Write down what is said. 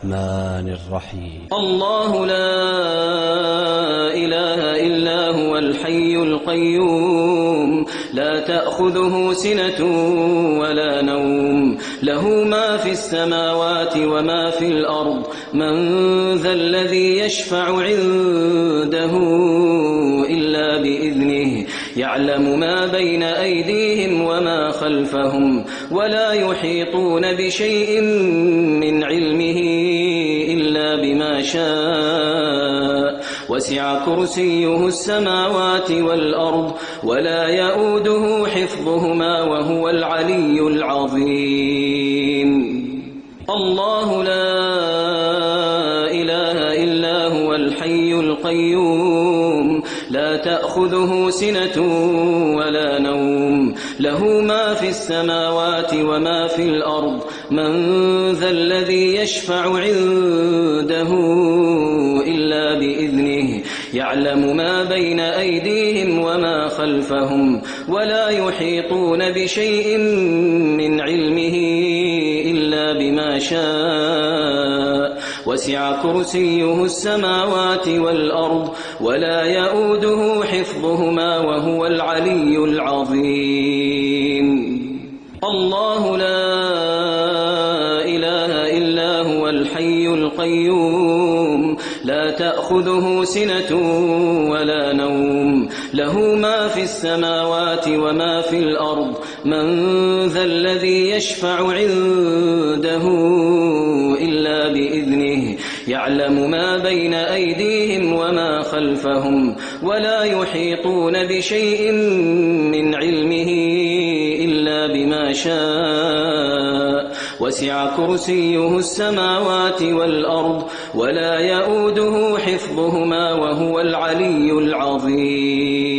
الرحمن الرحيم. الله لا إله إلا هو الحي القيوم لا تأخذه سنة ولا نوم له ما في السماوات وما في الأرض من ذا الذي يشفع عنده إلا بإذنه يعلم ما بين أيديهم وما خلفهم ولا يحيطون بشيء من علمه إلا بما شاء وسع كرسيه السماوات والأرض ولا يؤوده حفظهما وهو العلي العظيم. الله لا إله إلا هو الحي القيوم لا تأخذه سنة ولا نوم له ما في السماوات وما في الأرض من ذا الذي يشفع عنده إلا بإذنه يعلم ما بين أيديهم وما خلفهم ولا يحيطون بشيء من علمه إلا بما شاء وسع كرسيه السماوات والأرض ولا يؤوده حفظهما وهو العلي العظيم. الله لا إله إلا هو الحي القيوم لا تأخذه سنة ولا نوم له ما في السماوات وما في الأرض من ذا الذي يشفع عنده إلا بإذنه يعلم ما بين أيديهم وما خلفهم ولا يحيطون بشيء من علمه إلا بما شاء وسع كرسيه السماوات والأرض ولا يؤوده حفظهما وهو العلي العظيم.